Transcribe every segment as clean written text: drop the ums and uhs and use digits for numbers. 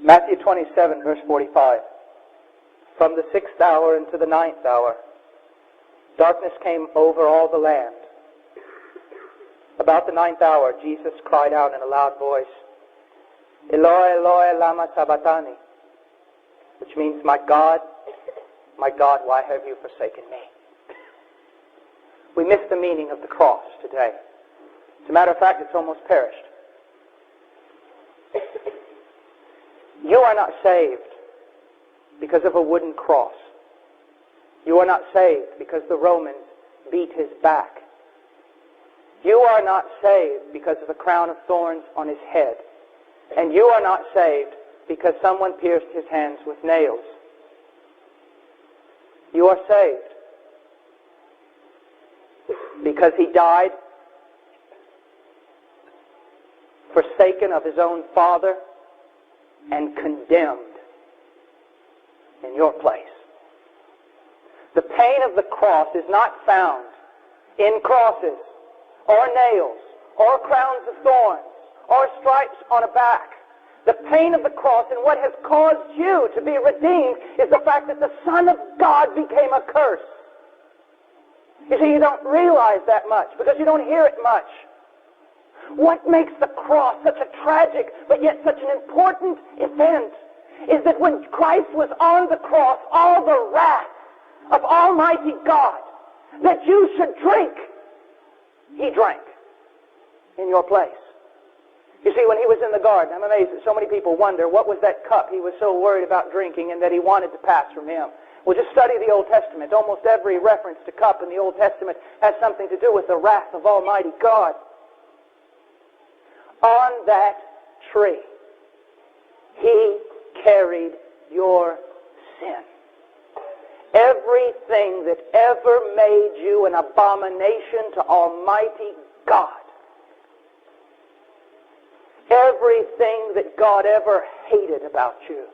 Matthew 27, verse 45. From the 6th hour into the 9th hour, darkness came over all the land. About the 9th hour, Jesus cried out in a loud voice, Eloi, Eloi, Lama Sabactani, which means, my God, why have you forsaken me? We miss the meaning of the cross today. As a matter of fact, it's almost perished. You are not saved because of a wooden cross. You are not saved because the Romans beat his back. You are not saved because of a crown of thorns on his head. And you are not saved because someone pierced his hands with nails. You are saved because he died, forsaken of his own Father, and condemned in your place. The pain of the cross is not found in crosses or nails or crowns of thorns or stripes on a back. The pain of the cross and what has caused you to be redeemed is the fact that the Son of God became a curse. You see, you don't realize that much because you don't hear it much. What makes the cross such a tragic but yet such an important event is that when Christ was on the cross, all the wrath of Almighty God that you should drink, he drank in your place. You see, when he was in the garden, I'm amazed that so many people wonder what was that cup he was so worried about drinking and that he wanted to pass from him. Well, just study the Old Testament. Almost every reference to cup in the Old Testament has something to do with the wrath of Almighty God. On that tree, he carried your sin. Everything that ever made you an abomination to Almighty God. Everything that God ever hated about you.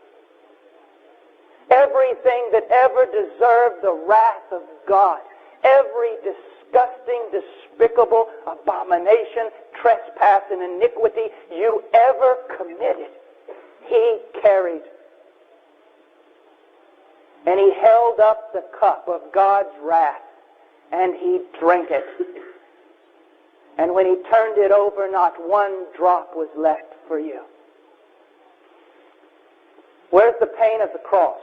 Everything that ever deserved the wrath of God. Every disgusting, despicable abomination, trespass, and iniquity you ever committed, he carried. And he held up the cup of God's wrath, and he drank it. And when he turned it over, not one drop was left for you. Where's the pain of the cross?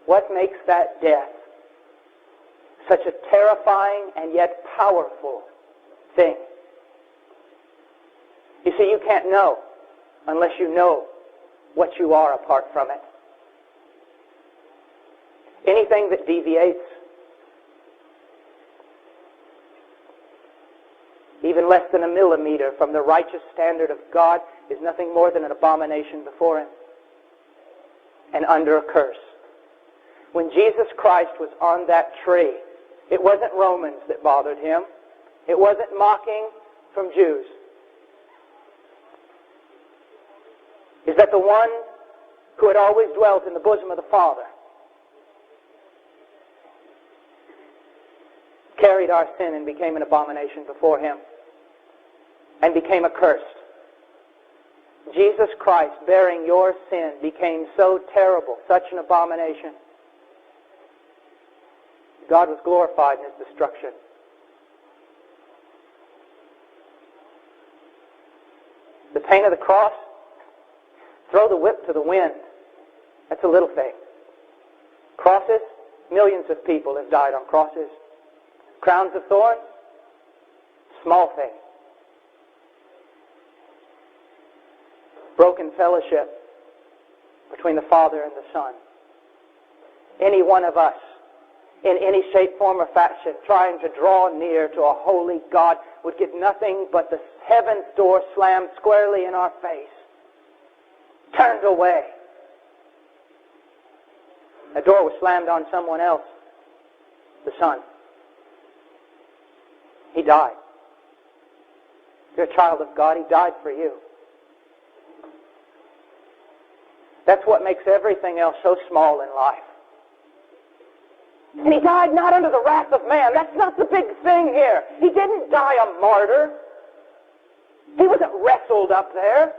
What makes that death such a terrifying and yet powerful thing? You see, you can't know unless you know what you are apart from it. Anything that deviates even less than a millimeter from the righteous standard of God is nothing more than an abomination before him and under a curse. When Jesus Christ was on that tree, it wasn't Romans that bothered him. It wasn't mocking from Jews. Is that the one who had always dwelt in the bosom of the Father carried our sin and became an abomination before him and became accursed. Jesus Christ, bearing your sin, became so terrible, such an abomination. God was glorified in his destruction. The pain of the cross, throw the whip to the wind. That's a little thing. Crosses, millions of people have died on crosses. Crowns of thorns, small thing. Broken fellowship between the Father and the Son. Any one of us, in any shape, form, or fashion, trying to draw near to a holy God would get nothing but the heaven's door slammed squarely in our face. Turned away. The door was slammed on someone else, the Son. He died. You're a child of God. He died for you. That's what makes everything else so small in life. And he died not under the wrath of man. That's not the big thing here. He didn't die a martyr. He wasn't wrestled up there.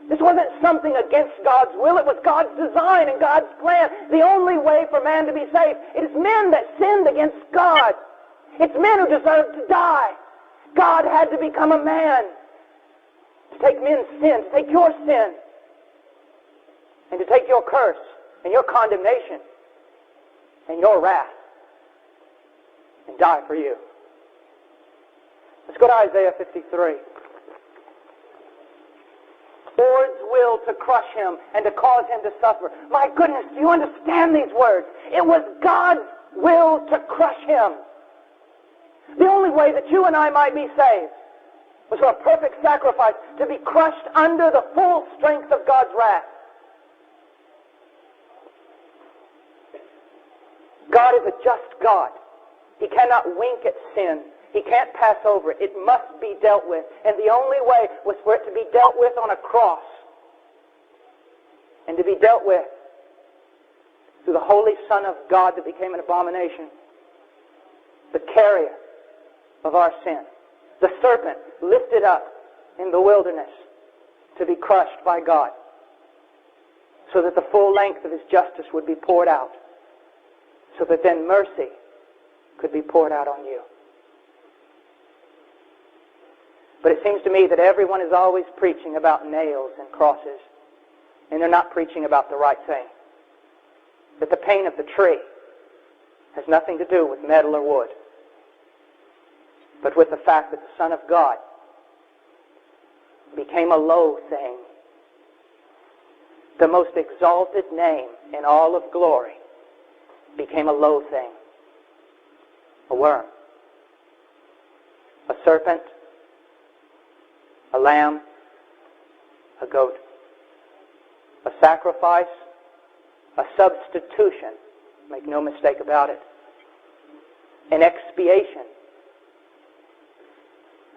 This wasn't something against God's will. It was God's design and God's plan. The only way for man to be saved. It is men that sinned against God. It's men who deserve to die. God had to become a man to take men's sin, to take your sin, and to take your curse and your condemnation and your wrath and die for you. Let's go to Isaiah 53. Lord's will to crush him and to cause him to suffer. My goodness, do you understand these words? It was God's will to crush him. The only way that you and I might be saved was for a perfect sacrifice to be crushed under the full strength of God's wrath. God is a just God. He cannot wink at sin. He can't pass over it. It must be dealt with. And the only way was for it to be dealt with on a cross. And to be dealt with through the Holy Son of God that became an abomination. The carrier of our sin. The serpent lifted up in the wilderness to be crushed by God. So that the full length of his justice would be poured out. So that then mercy could be poured out on you. But it seems to me that everyone is always preaching about nails and crosses, and they're not preaching about the right thing. That the pain of the tree has nothing to do with metal or wood, but with the fact that the Son of God became a low thing. The most exalted name in all of glory became a low thing. A worm. A serpent. A lamb, a goat, a sacrifice, a substitution, make no mistake about it, an expiation,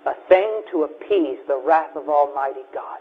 a thing to appease the wrath of Almighty God.